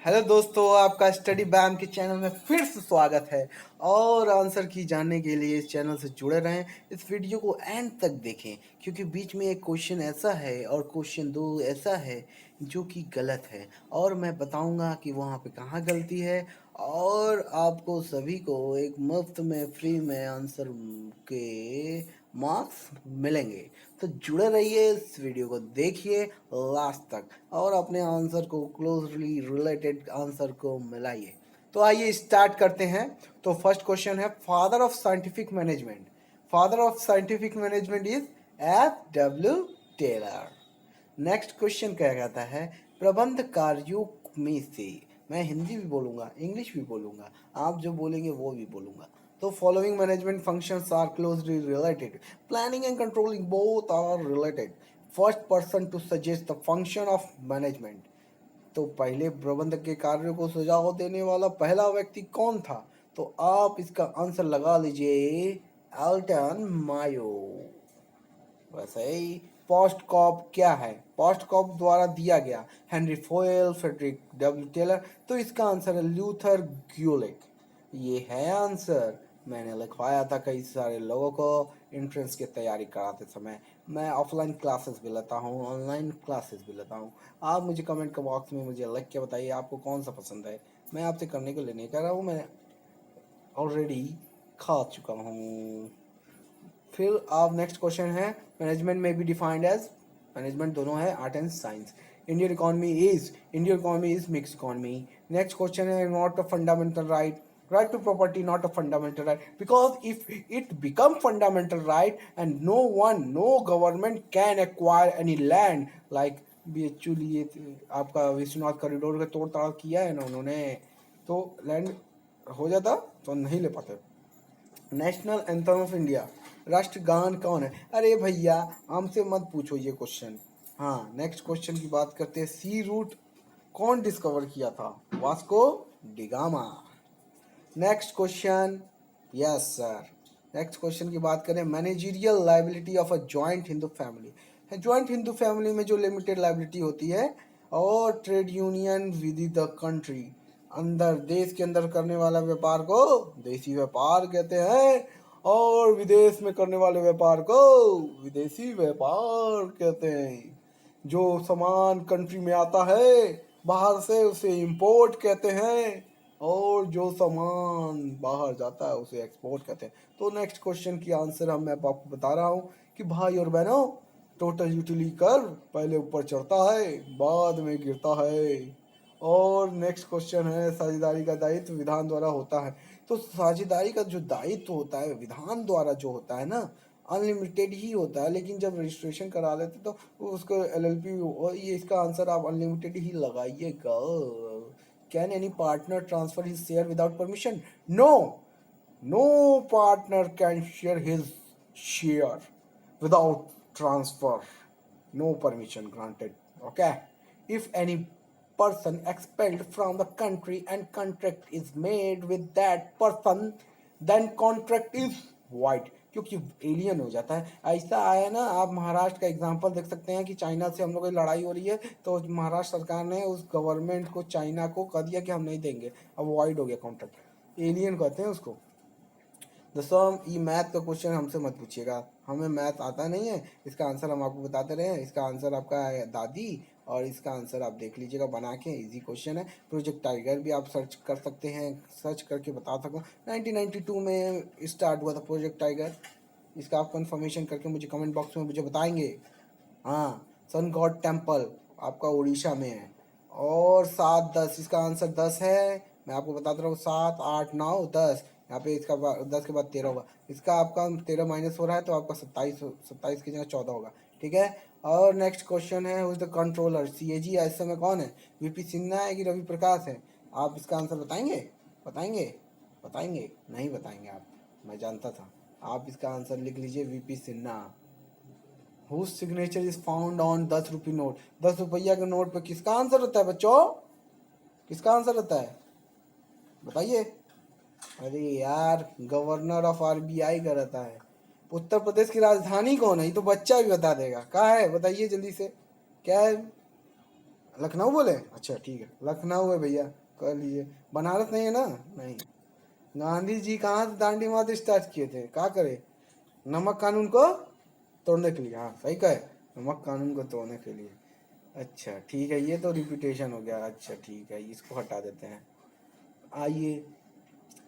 Hello दोस्तों, आपका study बैम के चैनल में फिर से स्वागत है। और आंसर की जानने के लिए इस चैनल से जुड़े रहें। इस वीडियो को एंड तक देखें क्योंकि बीच में एक क्वेश्चन ऐसा है और क्वेश्चन दो ऐसा है जो कि गलत है, और मैं बताऊंगा कि वहाँ पे कहाँ गलती है। और आपको सभी को एक मुफ्त में फ्री में आंसर के मार्क्स मिलेंगे। तो जुड़े रहिए, इस वीडियो को देखिए लास्ट तक और अपने आंसर को क्लोजली रिलेटेड आंसर को मिलाइए। तो आइए स्टार्ट करते हैं। तो फर्स्ट क्वेश्चन है, father of scientific management. Father of scientific management is F.W. Taylor. Next question क्या कहता है, प्रबंध कार्यों में से, मैं हिंदी भी बोलूंगा इंग्लिश भी बोलूंगा, आप जो बोलेंगे वो भी बोलूंगा। तो following management functions are closely related, planning and controlling both are related. First person to suggest the function of management. तो पहले प्रबंधक के कार्यों को सुझाव देने वाला पहला व्यक्ति कौन था? तो आप इसका आंसर लगा लीजिए, एल्टन मायो। वैसे ही पोस्ट कॉप क्या है? पोस्ट कॉप द्वारा दिया गया, Henry Fayol, Frederick W Taylor. तो इसका आंसर है ल्यूथर ग्यूलिक। ये है आंसर। मैंने लिखवाया था कई सारे लोगों को एंट्रेंस की तैयारी कराते समय। मैं ऑफलाइन क्लासेस भी लेता हूँ, ऑनलाइन क्लासेस भी लेता हूँ। आप मुझे कमेंट के बॉक्स में मुझे लिख के बताइए आपको कौन सा पसंद है। मैं आपसे करने के लिए नहीं कर रहा हूँ, मैं ऑलरेडी खा चुका हूँ। फिर आप नेक्स्ट क्वेश्चन है, मैनेजमेंट में भी डिफाइंड एज, मैनेजमेंट दोनों है art and science. Indian economy is mix economy. Next question है, not a fundamental right, right to property not a fundamental right, because if it become fundamental right and no government can acquire any land, like भी actually ये आपका Vishwanath corridor का तोड़ ताड़ किया है ना उन्होंने, तो लैंड हो जाता तो नहीं ले पाते। नेशनल एंथम ऑफ इंडिया, राष्ट्रगान कौन है? अरे भैया हमसे मत पूछो ये क्वेश्चन। हाँ, नेक्स्ट क्वेश्चन की बात करते हैं, सी रूट कौन डिस्कवर किया था? Vasco da Gama. Next question, yes sir, next question की बात करें, managerial liability of a joint Hindu family. Joint Hindu family में जो लिमिटेड लाइबिलिटी होती है और trade union with the country, अंदर देश के अंदर करने वाला व्यापार को देसी व्यापार कहते हैं और विदेश में करने वाले व्यापार को विदेशी व्यापार कहते हैं। जो सामान कंट्री में आता है बाहर से उसे इंपोर्ट कहते हैं और जो सामान बाहर जाता है उसे एक्सपोर्ट कहते हैं। तो नेक्स्ट क्वेश्चन की आंसर मैं आपको बता रहा हूँ कि भाई और बहनों, टोटल यूटिलिटी कर्व पहले ऊपर चढ़ता है बाद में गिरता है। और नेक्स्ट क्वेश्चन है, साझेदारी का दायित्व विधान द्वारा होता है। तो साझेदारी का जो दायित्व होता है विधान द्वारा जो होता है ना, अनलिमिटेड ही होता है, लेकिन जब रजिस्ट्रेशन करा लेते तो उसको एलएलपी, और ये इसका आंसर आप अनलिमिटेड ही लगाइएगा। Can any partner transfer his share without permission? No, no partner can share his share without transfer, no permission granted. Okay, if any person expelled from the country and contract is made with that person, then contract is void, क्योंकि alien हो जाता है। ऐसा आया ना, आप महाराष्ट्र का example देख सकते हैं कि चाइना से हम लोग की लड़ाई हो रही है तो महाराष्ट्र सरकार ने उस गवर्नमेंट को, चाइना को कह दिया कि हम नहीं देंगे, अब वॉइड हो गया कॉन्ट्रैक्ट। एलियन कहते हैं उसको। दोस्तों ये मैथ का क्वेश्चन हमसे मत पूछिएगा, हमें मैथ आता नहीं है। इसका आंसर हम आपको बताते रहे हैं। इसका आंसर आपका है दादी, और इसका आंसर आप देख लीजिएगा बना के, इजी क्वेश्चन है। प्रोजेक्ट टाइगर भी आप सर्च कर सकते हैं, सर्च करके बता सकूँ। 1992 में स्टार्ट हुआ था प्रोजेक्ट टाइगर। इसका आप कंफर्मेशन करके मुझे कमेंट बॉक्स में मुझे बताएंगे। हाँ, सन गॉड टेम्पल आपका उड़ीसा में है। और 7 10, इसका आंसर 10 है। मैं आपको बताता रहा हूँ, 7 8 9 10, यहाँ पे इसका 10 के बाद 13 होगा। इसका आपका 13 माइनस हो रहा है तो आपका 27 की जगह 14 होगा। ठीक है। और नेक्स्ट क्वेश्चन है, हुज द कंट्रोलर, सीएजी इस समय कौन है? वीपी सिन्हा है कि रवि प्रकाश है? आप इसका आंसर बताएंगे? बताएंगे? बताएंगे? नहीं बताएंगे आप, मैं जानता था। आप इसका आंसर लिख लीजिए, VP Sinha. Whose signature is found on 10 रुपये नोट। 10 रुपया के नोट पे किसका आंसर होता है बच्चों? किसका आंसर होता है बताइए? अरे यार, गवर्नर ऑफ आरबीआई का रहता है। उत्तर प्रदेश की राजधानी कौन है? ये तो बच्चा भी बता देगा। क्या है बताइए जल्दी से, क्या है? लखनऊ बोले, अच्छा ठीक है, लखनऊ है भैया, कर लिए। बनारस नहीं है ना? नहीं। गांधी जी कहाँ से दांडी मार्च स्टार्ट किए थे, क्या करे? नमक कानून को तोड़ने के लिए, हाँ सही कहे, नमक कानून को तोड़ने के लिए। अच्छा ठीक है, ये तो रिपीटेशन हो गया। अच्छा ठीक है, इसको हटा देते हैं। आइए,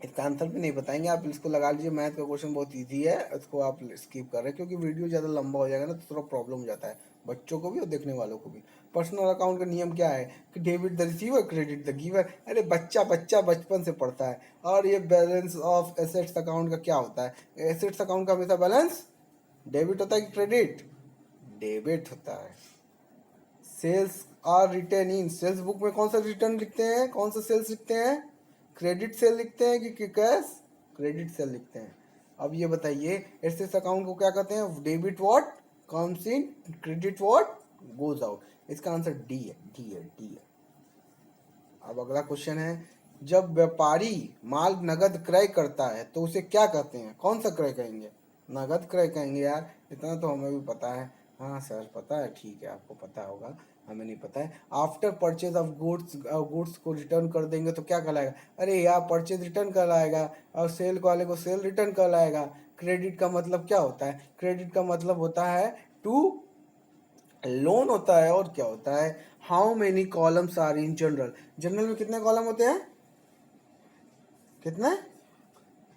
इसका आंसर भी नहीं बताएंगे, आप इसको लगा लीजिए। मैथ का क्वेश्चन बहुत इजी है, इसको आप स्किप कर रहे हैं क्योंकि वीडियो ज़्यादा लंबा हो जाएगा ना, तो थोड़ा प्रॉब्लम हो जाता है बच्चों को भी और देखने वालों को भी। पर्सनल अकाउंट का नियम क्या है कि debit the receiver, credit the giver. अरे बच्चा बच्चा बचपन से पढ़ता है। और ये बैलेंस ऑफ एसेट्स अकाउंट का क्या होता है? एसेट्स अकाउंट का हमेशा बैलेंस डेबिट होता है कि क्रेडिट? डेबिट होता है। Sales are written in, sales book में कौन सा रिटर्न लिखते हैं, कौन सा सेल्स लिखते हैं? क्रेडिट सेल लिखते हैं कि कैश? क्रेडिट सेल लिखते हैं। अब ये बताइए, एसेट्स अकाउंट को क्या कहते हैं? Debit what comes in, credit what goes out. इसका आंसर डी है, डी है, डी है। अब अगला क्वेश्चन है, जब व्यापारी माल नगद क्रय करता है तो उसे क्या कहते हैं? कौन सा क्रय कहेंगे? नगद क्रय कहेंगे यार, इतना तो हमें भी पता है। हाँ सर पता है, ठीक है आपको पता होगा, हमें नहीं पता है। After purchase of goods, goods को रिटर्न कर देंगे तो क्या कहलाएगा? अरे यार परचेज रिटर्न कहलाएगा, और सेल वाले को सेल रिटर्न कहलाएगा। क्रेडिट का मतलब क्या होता है? क्रेडिट का मतलब होता है टू लोन होता है, और क्या होता है? How many columns are in journal, journal में कितने कॉलम होते हैं? कितने?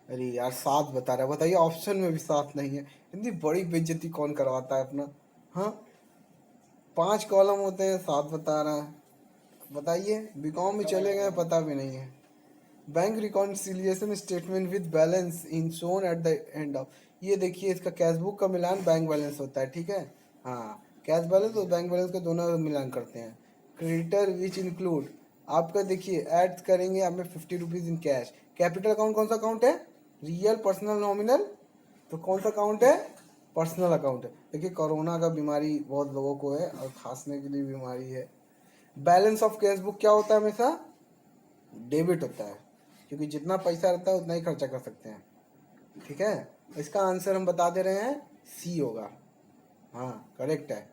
अरे यार 7 बता रहा है, बताइए, ऑप्शन में भी 7 नहीं है। इतनी बड़ी बेइज्जती कौन करवाता है अपना? हाँ, 5 कॉलम होते हैं, 7 बता रहा है। बताइए, बीकॉम में चले गए, पता भी नहीं है। Bank reconciliation statement with balance in shown at the end of, ये देखिए इसका कैश बुक का मिलान बैंक बैलेंस होता है, ठीक है। हाँ, कैश बैलेंस और बैंक बैलेंस का दोनों मिलान करते हैं। क्रेडिटर विच इंक्लूड, आपका देखिए ऐड करेंगे आप में 50 rupees in cash. Capital account कौन सा अकाउंट है? Real, personal, nominal? तो कौन सा अकाउंट है? पर्सनल अकाउंट है। देखिए कोरोना का बीमारी बहुत लोगों को है और खांसने के लिए बीमारी है। बैलेंस ऑफ कैश बुक क्या होता है? हमेशा डेबिट होता है, क्योंकि जितना पैसा रहता है उतना ही खर्चा कर सकते हैं, ठीक है। इसका आंसर हम बता दे रहे हैं, सी होगा। हाँ करेक्ट है।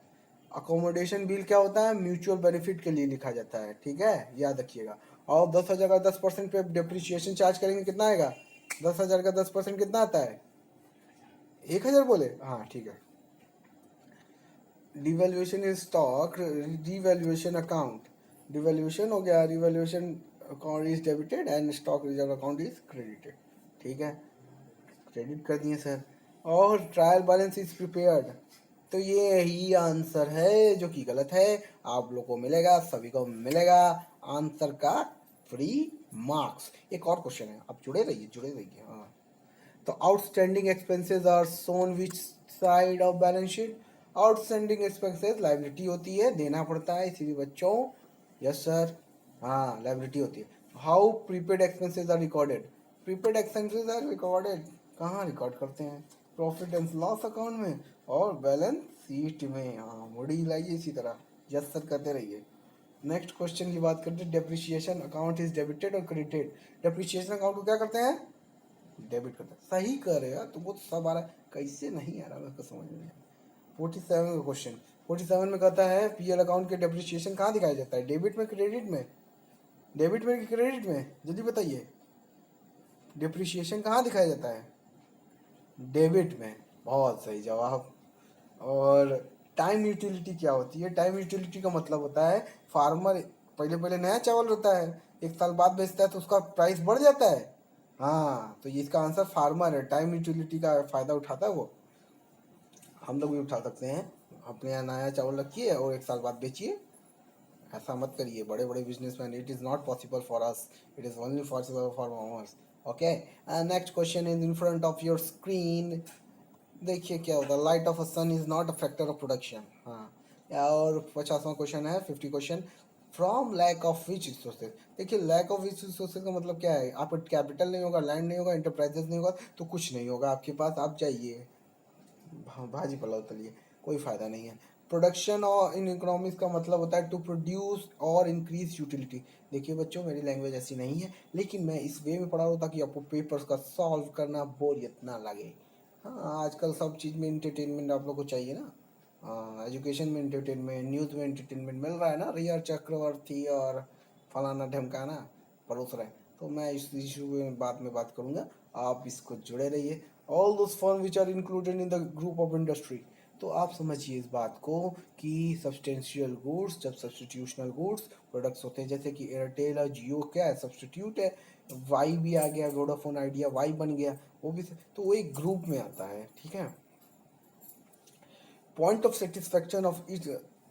अकोमोडेशन बिल क्या होता है? म्यूचुअल बेनिफिट के लिए लिखा जाता है, ठीक है, याद रखिएगा। और 10,000 का 10% पे डिप्रिशिएशन चार्ज करेंगे, कितना आएगा? 10,000 का 10% कितना आता है? 1,000 बोले, हाँ ठीक है। Devaluation is stock, revaluation account, devaluation हो गया, revaluation account is debited and stock reserve account is credited, ठीक है, क्रेडिट कर दिए सर। और ट्रायल बैलेंस इज प्रिपेयर्ड, तो ये ही आंसर है जो कि गलत है। आप लोग को मिलेगा, सभी को मिलेगा आंसर का फ्री मार्क्स। एक और क्वेश्चन है, आप जुड़े रहिए, जुड़े रहिए। हाँ, तो outstanding expenses are shown which side of balance sheet? Outstanding expenses liability होती है, देना पड़ता है इसीलिए बच्चों। यस सर, हाँ लाइबिलिटी होती है। How prepaid expenses are recorded? Prepaid expenses are recorded, कहाँ रिकॉर्ड करते हैं? प्रॉफिट एंड लॉस अकाउंट में और बैलेंस शीट में। हाँ मुड़ी लाइए इसी तरह, यस सर करते रहिए। नेक्स्ट क्वेश्चन की बात करते हैं, डेप्रिसिएशन अकाउंट इज डेबिटेड और क्रेडिटेड? डेप्रिसिएशन अकाउंट को क्या करते हैं? डेबिट करता है, सही कर रहे यार, तुमको तो सब आ रहा है, कैसे नहीं आ रहा मेरे को समझ में नहीं। 47 का क्वेश्चन, 47 में कहता है पीएल अकाउंट के डेप्रिसिएशन कहाँ दिखाया जाता है? डेबिट में, क्रेडिट में? डेबिट में कि क्रेडिट में, जल्दी बताइए। डिप्रिशिएशन कहाँ दिखाया जाता है? डेबिट में, बहुत सही जवाब। और टाइम यूटिलिटी क्या होती है? टाइम यूटिलिटी का मतलब होता है फार्मर पहले पहले नया चावल रहता है, 1 साल बाद बेचता है तो उसका प्राइस बढ़ जाता है। हाँ तो ये इसका आंसर फार्मर है, टाइम यूटिलिटी का फ़ायदा उठाता है वो। हम लोग भी उठा सकते हैं, अपने यहाँ नया चावल रखिए और 1 साल बाद बेचिए। ऐसा मत करिए बड़े बड़े businessman, it is not possible for us, it is only possible for farmers. Okay, next question is in front of your screen. देखिए क्या होता है, light of a sun is not a factor of production. हाँ, और 50वां question है, 50 question, from lack of which resources. देखिए lack of which resources का मतलब क्या है? आपका कैपिटल नहीं होगा, लैंड नहीं होगा, इंटरप्राइजेस नहीं होगा, तो कुछ नहीं होगा आपके पास, आप जाइए भाजी पुलाव तलिए, कोई फ़ायदा नहीं है। प्रोडक्शन और इन इकोनॉमिक्स का मतलब होता है टू प्रोड्यूस और इंक्रीज यूटिलिटी। देखिए बच्चों मेरी लैंग्वेज ऐसी नहीं है, लेकिन मैं इस वे में पढ़ा रहा हूँ ताकि आपको पेपर्स का सॉल्व करना बोरियत ना लगे। हाँ आजकल सब चीज़ में इंटरटेनमेंट आप लोग को चाहिए ना, एजुकेशन में एंटरटेनमेंट, न्यूज़ में एंटरटेनमेंट मिल रहा है ना, रिया चक्रवर्ती और फलाना ढमकाना परोस रहे हैं। तो मैं इस इशू में बाद में बात करूंगा, आप इसको जुड़े रहिए। All those firm which are included in the group of industry. तो आप समझिए इस बात को कि सब्सटेंशियल गुड्स, जब सब्सटीट्यूशनल गुड्स प्रोडक्ट्स होते हैं, जैसे कि एयरटेल और जियो क्या है, सब्सटीट्यूट है। वाई भी आ गया, वोडाफोन आइडिया वाई बन गया, वो भी, तो वो एक ग्रुप में आता है, ठीक है। Point of satisfaction of it,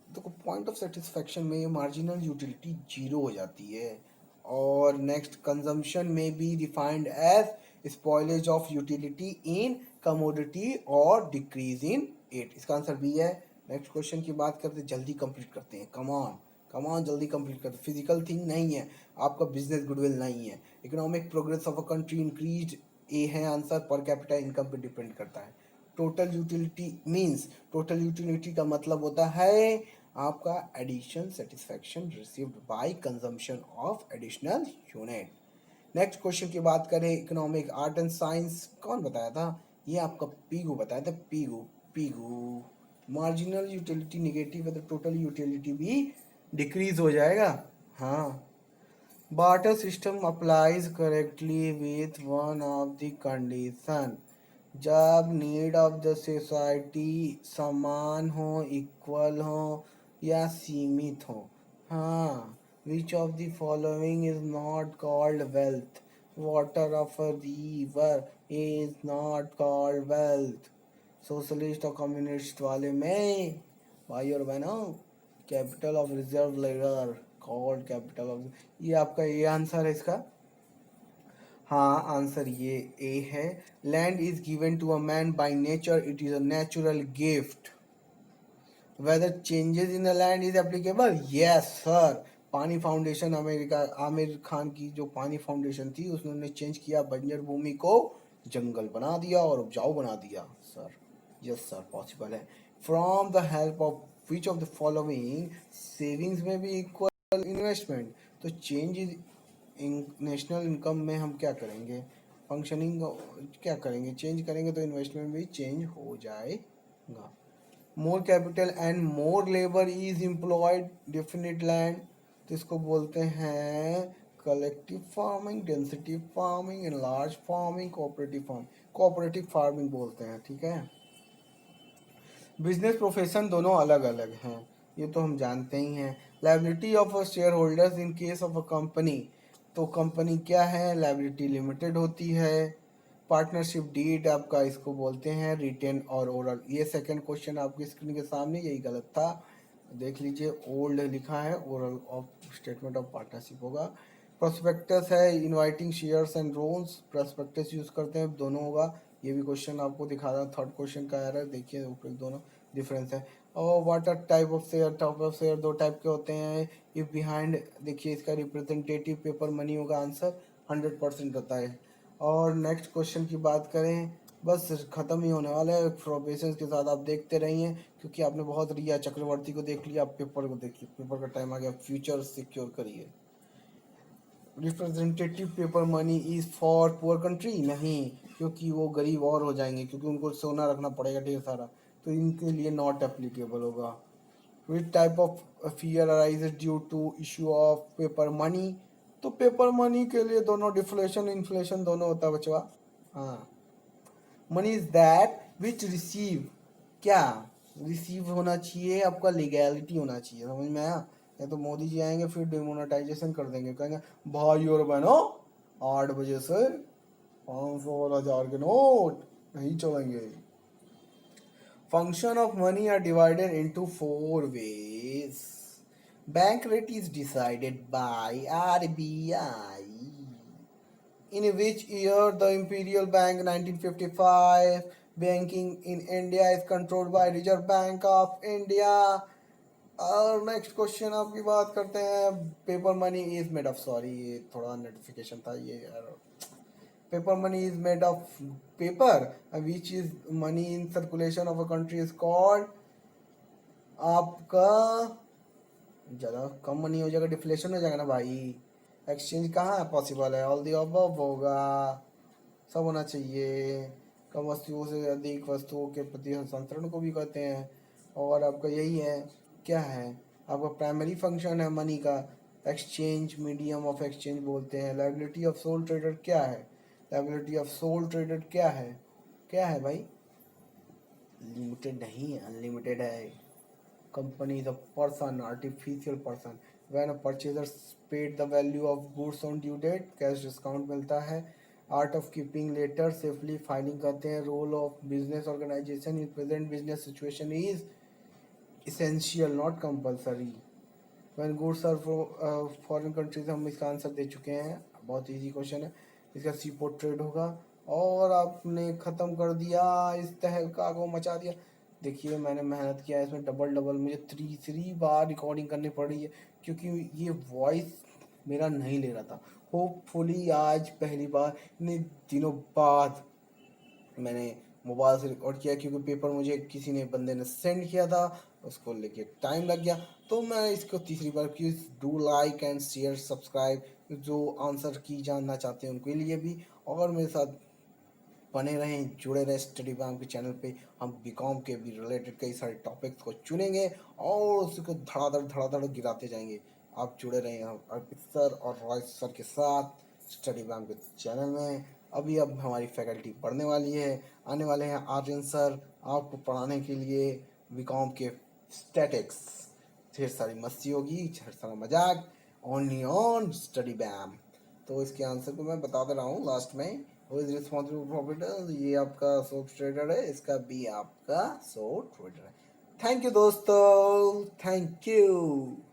देखो पॉइंट ऑफ सेटिस्फैक्शन में ये मार्जिनल यूटिलिटी जीरो हो जाती है। और नेक्स्ट, कंजम्पशन में be defined as spoilage of utility in commodity और डिक्रीज इन इट, इसका आंसर बी है। नेक्स्ट क्वेश्चन की बात करते हैं, जल्दी कंप्लीट करते हैं, कमान कमान जल्दी कंप्लीट करते हैं। फिजिकल थिंग नहीं है, आपका बिजनेस गुडविल नहीं है। Economic progress of a country increase, A है आंसर, पर कैपिटा इनकम पे डिपेंड करता है। Total utility means, total utility का मतलब होता है आपका addition satisfaction received by consumption of additional unit. Next question की बात करें, इकोनॉमिक आर्ट एंड साइंस, कौन बताया था, ये आपका पीगू बताया था, Pigou Pigou. Marginal utility negative है तो टोटल यूटिलिटी भी डिक्रीज हो जाएगा। हाँ, barter system applies correctly with one of the condition, जब नीड ऑफ द सोसाइटी समान हो, इक्वल हो या सीमित हो। हाँ, which of the following is not called wealth, water of a river is not called wealth. Socialist और communist वाले में भाई और बहनों, capital of reserve labour called capital of, ये आपका ये आंसर है इसका। हाँ, आंसर ये ए है। Land is given to a man by nature, it is a natural gift. Whether changes in the land is applicable, yes sir. Paani Foundation, America Aamir Khan की जो पानी फाउंडेशन थी, उसने चेंज किया बंजर भूमि को जंगल बना दिया और उपजाऊ बना दिया सर। यस सर, पॉसिबल है। From the help of which of the following, savings में भी इक्वल इन्वेस्टमेंट, तो चेंज इज नेशनल इनकम में हम क्या करेंगे, फंक्शनिंग क्या करेंगे, चेंज करेंगे तो इन्वेस्टमेंट भी चेंज हो जाएगा। More capital and more labour is employed definite land, तो इसको बोलते हैं collective farming, density farming, large farming, cooperative farming, cooperative farming बोलते हैं, ठीक है। बिजनेस प्रोफेशन दोनों अलग अलग हैं, ये तो हम जानते ही हैं। Liability of a share holders in case of a company, तो कंपनी क्या है, लायबिलिटी लिमिटेड होती है। पार्टनरशिप डीड आपका इसको बोलते हैं रिटेन और ओरल, ये सेकंड क्वेश्चन आपकी स्क्रीन के सामने, यही गलत था, देख लीजिए, ओल्ड लिखा है, oral of statement of partnership होगा। प्रोस्पेक्टस है inviting shares and rolls, prospectus use करते हैं, दोनों होगा। ये भी क्वेश्चन आपको दिखा रहा हूँ, थर्ड क्वेश्चन का एरर देखिए, ऊपर दोनों डिफरेंस है। और what are type of share, type of share दो टाइप के होते हैं। इफ बिहाइंड, देखिए इसका रिप्रेजेंटेटिव पेपर मनी होगा आंसर, 100% होता है। और नेक्स्ट क्वेश्चन की बात करें, बस खत्म ही होने वाला है, पेशेंस के साथ आप देखते रहिए, क्योंकि आपने बहुत रिया चक्रवर्ती को देख लिया, आप पेपर को देखिए, पेपर का टाइम आ गया, फ्यूचर सिक्योर करिए। Representative paper money is for poor country, नहीं, क्योंकि वो गरीब और हो जाएंगे, क्योंकि उनको सोना रखना पड़ेगा ढेर सारा, तो इनके लिए नॉट एप्लीकेबल होगा। Which type of fear arises due to issue of paper money, तो पेपर मनी के लिए दोनों डिफ्लेशन इन्फ्लेशन दोनों होता है बचवा। हाँ, money is that which receive, क्या रिसीव होना चाहिए, आपका लीगैलिटी होना चाहिए, समझ में आया। या तो मोदी जी आएंगे फिर डिमोनेटाइजेशन कर देंगे, कहेंगे भाई और बहनों 8 बजे से 500 और 1000 के नोट नहीं चलेंगे। Function of money are divided into 4 ways. Bank rate is decided by RBI. In which year the Imperial Bank 1955? Banking in India is controlled by Reserve Bank of India. और नेक्स्ट क्वेश्चन आपकी बात करते हैं, paper money is made of, sorry ये थोड़ा notification था ये, paper money is made of paper, which is money in circulation of a country is called, आपका ज़्यादा कम मनी हो जाएगा, डिफ्लेशन हो जाएगा ना भाई। एक्सचेंज कहाँ पॉसिबल है, ऑल दी अबव होगा, सब होना चाहिए। कम वस्तुओं से अधिक वस्तुओं के प्रति हस्तांतरण को भी कहते हैं। और आपका यही है, क्या है आपका प्राइमरी फंक्शन है मनी का, एक्सचेंज, मीडियम ऑफ एक्सचेंज बोलते हैं। लायबिलिटी ऑफ सोल ट्रेडर क्या है, लायबिलिटी ऑफ सोल ट्रेडर क्या है, क्या है भाई, लिमिटेड नहीं अनलिमिटेड है। Company is a person, artificial person. When a purchaser paid the value of goods on due date, cash discount मिलता है। Art of keeping letter safely, filing करते हैं। Role of business organisation in present business situation is essential not compulsory. When goods are foreign countries, हम इसका answer दे चुके हैं, बहुत easy question है। इसका सी पोर्ट ट्रेड होगा। और आपने ख़त्म कर दिया, इस तहलका को मचा दिया। देखिए मैंने मेहनत किया है इसमें, डबल डबल मुझे तीसरी बार रिकॉर्डिंग करनी पड़ रही है क्योंकि ये वॉइस मेरा नहीं ले रहा था। होपफुली आज पहली बार इतने दिनों बाद मैंने मोबाइल से रिकॉर्ड किया, क्योंकि पेपर मुझे किसी ने बंदे ने सेंड किया था, उसको लेके टाइम लग गया। तो मैं इसको तीसरी बार, please do like and share subscribe, जो आंसर की जानना चाहते हैं उनके लिए भी, और मेरे साथ बने रहें, जुड़े रहें स्टडी बैंक के चैनल पे। हम बीकॉम के भी रिलेटेड कई सारे टॉपिक्स को चुनेंगे और उसको धड़ाधड़ गिराते जाएंगे। आप जुड़े रहें अर्पित सर और रॉय सर के साथ स्टडी बैंक के चैनल में। अब हमारी फैकल्टी बढ़ने वाली है, आने वाले हैं आर्यन सर आपको पढ़ाने के लिए बीकॉम के स्टैटिक्स। ढेर सारी मस्ती होगी, ढेर सारा मजाक, ओनली ऑन स्टडी बैम। तो इसके आंसर को मैं बता दे रहा हूँ लास्ट में। हु इज रिस्पॉन्सिबल प्रॉफिटर, ये आपका सोप ट्रेडर है, इसका बी आपका सोप ट्रेडर है। थैंक यू दोस्तों, थैंक यू।